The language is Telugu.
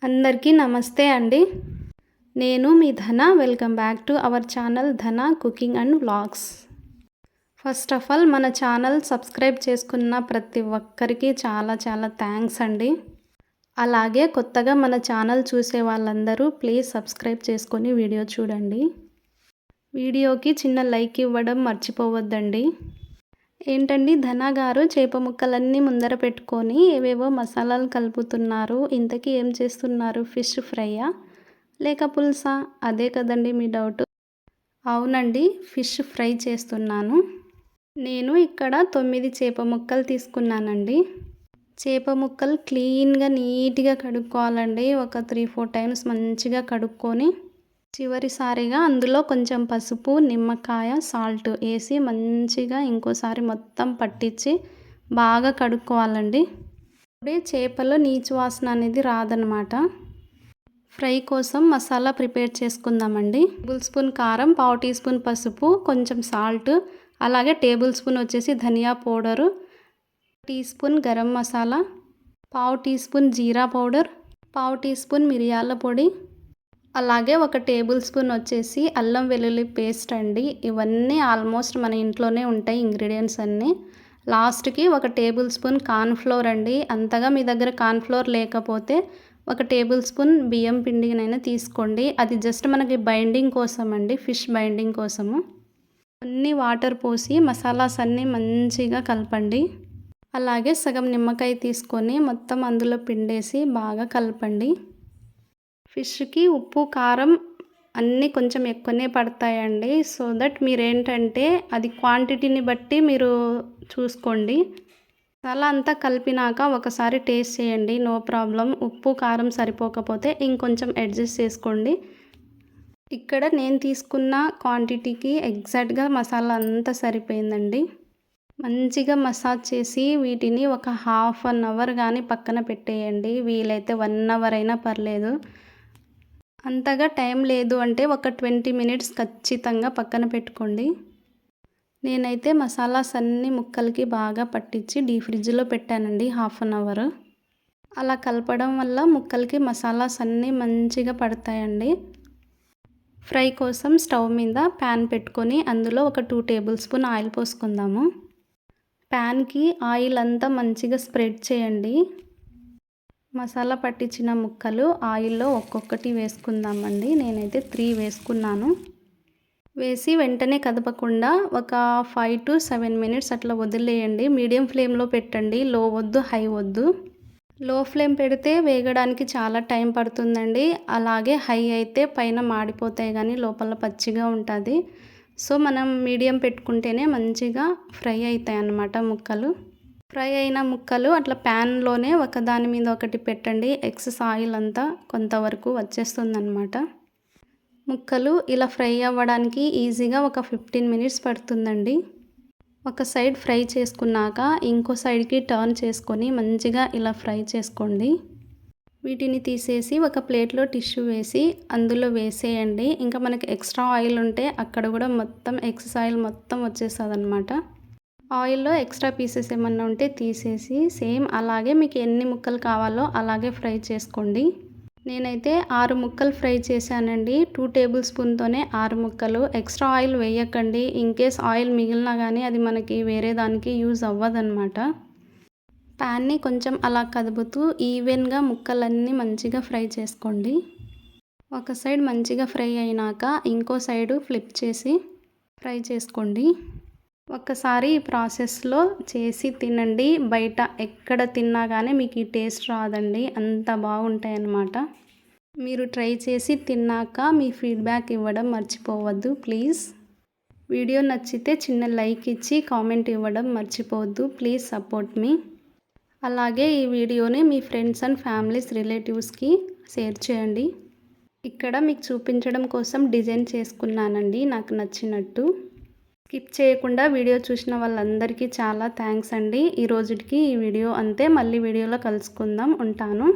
అందరికీ నమస్తే అండి. నేను మీ Dhana. Welcome back to our channel Dhana cooking and vlogs. First of all మన ఛానల్ సబ్స్క్రైబ్ చేసుకున్న ప్రతి ఒక్కరికి చాలా చాలా థ్యాంక్స్ అండి. అలాగే కొత్తగా మన ఛానల్ చూసే వాళ్ళందరూ ప్లీజ్ సబ్స్క్రైబ్ చేసుకొని వీడియో చూడండి. వీడియోకి చిన్న లైక్ ఇవ్వడం మర్చిపోవద్దండి. ఏంటండి ధన గారు చేప ముక్కలన్నీ ముందర పెట్టుకొని ఏవేవో మసాలాలు కలుపుతున్నారు. ఇంతకీ ఏం చేస్తున్నారు? ఫిష్ ఫ్రైయా లేక పులుసా? అదే కదండి మీ డౌట్. అవునండి, ఫిష్ ఫ్రై చేస్తున్నాను. నేను ఇక్కడ 9 చేప ముక్కలు తీసుకున్నానండి. చేప ముక్కలు క్లీన్గా నీట్గా కడుక్కోవాలండి. ఒక 3-4 టైమ్స్ మంచిగా కడుక్కొని చివరిసారిగా అందులో కొంచెం పసుపు, నిమ్మకాయ, సాల్ట్ వేసి మంచిగా ఇంకోసారి మొత్తం పట్టించి బాగా కడుక్కోవాలండి. అప్పుడే చేపలో నీచు వాసన అనేది రాదనమాట. ఫ్రై కోసం మసాలా ప్రిపేర్ చేసుకుందామండి. టేబుల్ స్పూన్ కారం, 1/2 టీ స్పూన్ పసుపు, కొంచెం సాల్ట్, అలాగే టేబుల్ స్పూన్ వచ్చేసి ధనియా powder, teaspoon garam masala, 1/2 teaspoon జీరా పౌడర్, 1/2 టీ స్పూన్ మిరియాల పొడి, అలాగే 1 టేబుల్ స్పూన్ వచ్చేసి అల్లం వెల్లుల్లి పేస్ట్ అండి. ఇవన్నీ ఆల్మోస్ట్ మన ఇంట్లోనే ఉంటాయి ఇంగ్రీడియంట్స్ అన్నీ. లాస్ట్కి 1 టేబుల్ స్పూన్ కార్న్ఫ్లోర్ అండి. అంతగా మీ దగ్గర కార్న్ఫ్లోర్ లేకపోతే 1 టేబుల్ స్పూన్ బియ్యం పిండినైనా తీసుకోండి. అది జస్ట్ మనకి బైండింగ్ కోసం అండి, ఫిష్ బైండింగ్ కోసము. అన్ని వాటర్ పోసి మసాలాస్ అన్నీ మంచిగా కలపండి. అలాగే సగం నిమ్మకాయ తీసుకొని మొత్తం అందులో పిండేసి బాగా కలపండి. ఫిష్కి ఉప్పు, కారం అన్నీ కొంచెం ఎక్కువనే పడతాయండి. సో దట్ మీరేంటంటే అది క్వాంటిటీని బట్టి మీరు చూసుకోండి. మసాలా అంతా కలిపినాక ఒకసారి టేస్ట్ చేయండి, నో ప్రాబ్లం. ఉప్పు, కారం సరిపోకపోతే ఇంకొంచెం అడ్జస్ట్ చేసుకోండి. ఇక్కడ నేను తీసుకున్న క్వాంటిటీకి ఎగ్జాక్ట్గా మసాలా అంతా సరిపోయిందండి. మంచిగా మసాజ్ చేసి వీటిని ఒక 1/2 అవర్ కానీ పక్కన పెట్టేయండి. వీలైతే 1 అవర్ అయినా పర్లేదు. అంతగా టైం లేదు అంటే ఒక 20 మినిట్స్ ఖచ్చితంగా పక్కన పెట్టుకోండి. నేనైతే మసాలాస్ అన్నీ ముక్కలకి బాగా పట్టించి డీప్ ఫ్రిడ్జ్లో పెట్టానండి 1/2 అవర్. అలా కలపడం వల్ల ముక్కలకి మసాలాస్ అన్నీ మంచిగా పడతాయండి. ఫ్రై కోసం స్టవ్ మీద ప్యాన్ పెట్టుకొని అందులో ఒక 2 టేబుల్ స్పూన్ ఆయిల్ పోసుకుందాము. ప్యాన్కి ఆయిల్ అంతా మంచిగా స్ప్రెడ్ చేయండి. మసాలా పట్టించిన ముక్కలు ఆయిల్లో ఒక్కొక్కటి వేసుకుందామండి. నేనైతే 3 వేసుకున్నాను. వేసి వెంటనే కదపకుండా ఒక 5 to 7 మినిట్స్ అట్లా వదిలేయండి. మీడియం ఫ్లేమ్లో పెట్టండి, లో వద్దు, హై వద్దు. లో ఫ్లేమ్ పెడితే వేగడానికి చాలా టైం పడుతుందండి. అలాగే హై అయితే పైన మాడిపోతాయి కానీ లోపల పచ్చిగా ఉంటుంది. సో మనం మీడియం పెట్టుకుంటేనే మంచిగా ఫ్రై అవుతాయి అన్నమాట ముక్కలు. ఫ్రై అయిన ముక్కలు అట్లా ప్యాన్లోనే ఒకదాని మీద ఒకటి పెట్టండి. ఎక్సెస్ ఆయిల్ అంతా కొంతవరకు వచ్చేస్తుందన్నమాట. ముక్కలు ఇలా ఫ్రై అవ్వడానికి ఈజీగా ఒక 15 మినిట్స్ పడుతుందండి. ఒక సైడ్ ఫ్రై చేసుకున్నాక ఇంకో సైడ్కి టర్న్ చేసుకొని మంచిగా ఇలా ఫ్రై చేసుకోండి. వీటిని తీసేసి ఒక ప్లేట్లో టిష్యూ వేసి అందులో వేసేయండి. ఇంకా మనకి ఎక్స్ట్రా ఆయిల్ ఉంటే అక్కడ కూడా మొత్తం ఎక్సెస్ ఆయిల్ మొత్తం వచ్చేస్తుంది అన్నమాట. ఆయిల్లో ఎక్స్ట్రా పీసెస్ ఏమన్నా ఉంటే తీసేసి సేమ్ అలాగే మీకు ఎన్ని ముక్కలు కావాలో అలాగే ఫ్రై చేసుకోండి. నేనైతే 6 ముక్కలు ఫ్రై చేశానండి. 2 టేబుల్ స్పూన్తోనే 6 ముక్కలు. ఎక్స్ట్రా ఆయిల్ వేయకండి. ఇన్కేస్ ఆయిల్ మిగిలినా కానీ అది మనకి వేరే దానికి యూజ్ అవ్వదన్నమాట. ప్యాన్ని కొంచెం అలా కదుపుతూ ఈవెన్గా ముక్కలన్నీ మంచిగా ఫ్రై చేసుకోండి. ఒక సైడ్ మంచిగా ఫ్రై అయినాక ఇంకో సైడు ఫ్లిప్ చేసి ఫ్రై చేసుకోండి. ఒక్కసారి ఈ ప్రాసెస్లో చేసి తినండి. బయట ఎక్కడ తిన్నా కానీ మీకు ఈ టేస్ట్ రాదండి, అంత బాగుంటాయి అన్నమాట. మీరు ట్రై చేసి తిన్నాక మీ ఫీడ్బ్యాక్ ఇవ్వడం మర్చిపోవద్దు ప్లీజ్. వీడియో నచ్చితే చిన్న లైక్ ఇచ్చి కామెంట్ ఇవ్వడం మర్చిపోవద్దు. ప్లీజ్ సపోర్ట్ మీ. అలాగే ఈ వీడియోని మీ ఫ్రెండ్స్ అండ్ ఫ్యామిలీస్, రిలేటివ్స్కి షేర్ చేయండి. ఇక్కడ మీకు చూపించడం కోసం డిజైన్ చేసుకున్నానండి నాకు నచ్చినట్టు. స్కిప్ చేయకుండా వీడియో చూసిన వాళ్ళందరికీ చాలా థ్యాంక్స్ అండి. ఈ రోజుకి ఈ వీడియో అంతే. మళ్ళీ వీడియోలో కలుసుకుందాం. ఉంటాను.